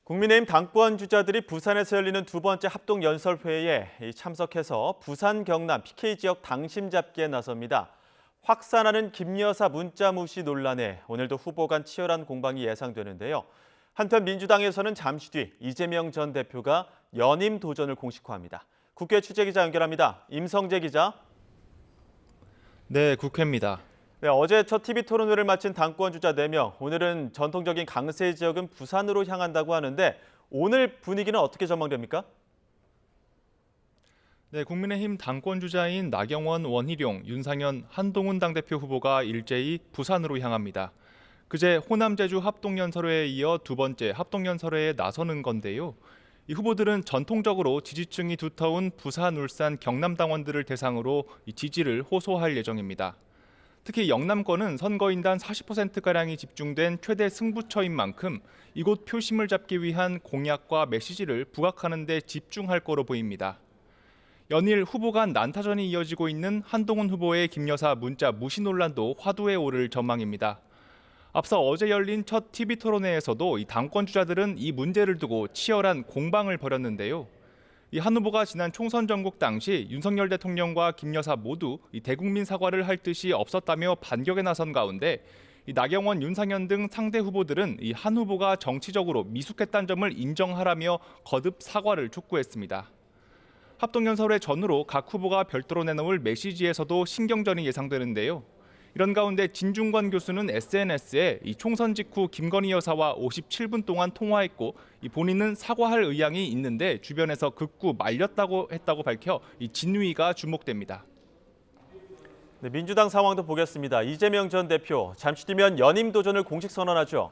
국민의힘 당권 주자들이 부산에서 열리는 두 번째 합동연설회에 참석해서 부산 경남 PK 지역 당심 잡기에 나섭니다. 확산하는 김여사 문자 무시 논란에 오늘도 후보 간 치열한 공방이 예상되는데요. 한편 민주당에서는 잠시 뒤 이재명 전 대표가 연임 도전을 공식화합니다. 국회 취재기자 연결합니다. 임성재 기자. 네, 국회입니다. 네, 어제 첫 TV 토론회를 마친 당권 주자 4명. 오늘은 전통적인 강세 지역은 부산으로 향한다고 하는데 오늘 분위기는 어떻게 전망됩니까? 네, 국민의힘 당권 주자인 나경원, 원희룡, 윤상현, 한동훈 당대표 후보가 일제히 부산으로 향합니다. 그제 호남 제주 합동연설회에 이어 두 번째 합동연설회에 나서는 건데요. 이 후보들은 전통적으로 지지층이 두터운 부산, 울산, 경남 당원들을 대상으로 이 지지를 호소할 예정입니다. 특히 영남권은 선거인단 40%가량이 집중된 최대 승부처인 만큼 이곳 표심을 잡기 위한 공약과 메시지를 부각하는 데 집중할 거로 보입니다. 연일 후보 간 난타전이 이어지고 있는 한동훈 후보의 김여사 문자 무시 논란도 화두에 오를 전망입니다. 앞서 어제 열린 첫 TV 토론회에서도 이 당권 주자들은 이 문제를 두고 치열한 공방을 벌였는데요. 이 한 후보가 지난 총선 전국 당시 윤석열 대통령과 김 여사 모두 이 대국민 사과를 할 뜻이 없었다며 반격에 나선 가운데 이 나경원, 윤상현 등 상대 후보들은 이 한 후보가 정치적으로 미숙했다는 점을 인정하라며 거듭 사과를 촉구했습니다. 합동연설회 전후로 각 후보가 별도로 내놓을 메시지에서도 신경전이 예상되는데요. 이런 가운데 진중권 교수는 SNS에 이 총선 직후 김건희 여사와 57분 동안 통화했고 이 본인은 사과할 의향이 있는데 주변에서 극구 말렸다고 했다고 밝혀 이 진위가 주목됩니다. 네, 민주당 상황도 보겠습니다. 이재명 전 대표 잠시 뒤면 연임 도전을 공식 선언하죠.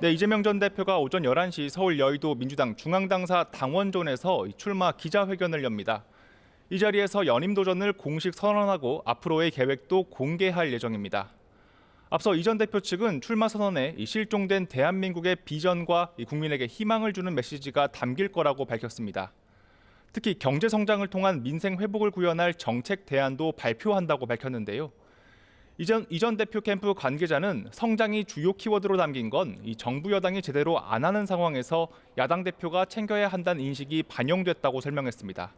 네, 이재명 전 대표가 오전 11시 서울 여의도 민주당 중앙당사 당원존에서 출마 기자회견을 엽니다. 이 자리에서 연임 도전을 공식 선언하고 앞으로의 계획도 공개할 예정입니다. 앞서 이 전 대표 측은 출마 선언에 실종된 대한민국의 비전과 국민에게 희망을 주는 메시지가 담길 거라고 밝혔습니다. 특히 경제 성장을 통한 민생 회복을 구현할 정책 대안도 발표한다고 밝혔는데요. 이 전 대표 캠프 관계자는 성장이 주요 키워드로 담긴 건 이 정부 여당이 제대로 안 하는 상황에서 야당 대표가 챙겨야 한다는 인식이 반영됐다고 설명했습니다.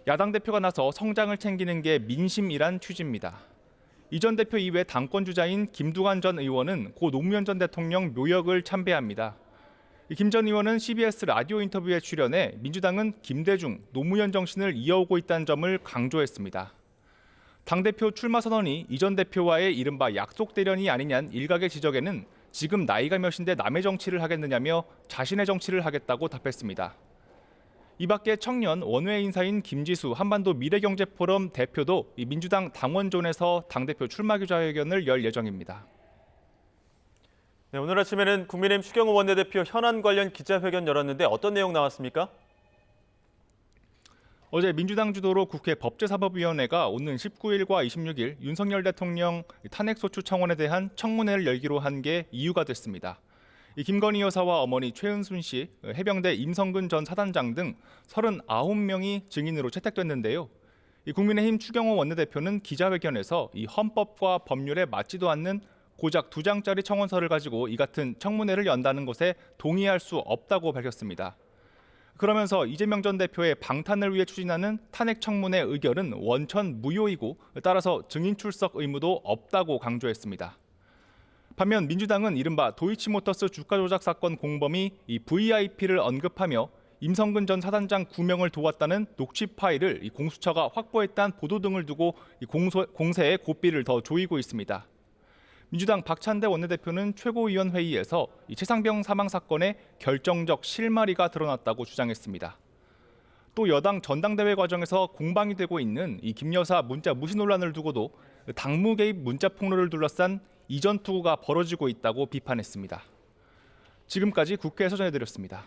야당 대표가 나서 성장을 챙기는 게 민심이란 취지입니다. 이 전 대표 이외 당권 주자인 김두관 전 의원은 고 노무현 전 대통령 묘역을 참배합니다. 김 전 의원은 CBS 라디오 인터뷰에 출연해 민주당은 김대중, 노무현 정신을 이어오고 있다는 점을 강조했습니다. 당대표 출마 선언이 이 전 대표와의 이른바 약속 대련이 아니냐는 일각의 지적에는 지금 나이가 몇인데 남의 정치를 하겠느냐며 자신의 정치를 하겠다고 답했습니다. 이 밖에 청년 원외 인사인 김지수 한반도 미래경제포럼 대표도 민주당 당원존에서 당대표 출마 기자회견을 열 예정입니다. 네, 오늘 아침에는 국민의힘 추경호 원내대표 현안 관련 기자회견 열었는데 어떤 내용 나왔습니까? 어제 민주당 주도로 국회 법제사법위원회가 오는 19일과 26일 윤석열 대통령 탄핵소추 청원에 대한 청문회를 열기로 한 게 이유가 됐습니다. 김건희 여사와 어머니 최은순 씨, 해병대 임성근 전 사단장 등 39명이 증인으로 채택됐는데요. 국민의힘 추경호 원내대표는 기자회견에서 이 헌법과 법률에 맞지도 않는 고작 2장짜리 청원서를 가지고 이 같은 청문회를 연다는 것에 동의할 수 없다고 밝혔습니다. 그러면서 이재명 전 대표의 방탄을 위해 추진하는 탄핵 청문회 의결은 원천 무효이고 따라서 증인 출석 의무도 없다고 강조했습니다. 반면 민주당은 이른바 도이치모터스 주가 조작 사건 공범이 이 VIP를 언급하며 임성근 전 사단장 9명을 도왔다는 녹취 파일을 공수처가 확보했다는 보도 등을 두고 공세의 고삐를 더 조이고 있습니다. 민주당 박찬대 원내대표는 최고위원회의에서 이 최상병 사망 사건의 결정적 실마리가 드러났다고 주장했습니다. 또 여당 전당대회 과정에서 공방이 되고 있는 이 김 여사 문자 무시 논란을 두고도 당무 개입 문자 폭로를 둘러싼 이전 투구가 벌어지고 있다고 비판했습니다. 지금까지 국회에서 전해드렸습니다.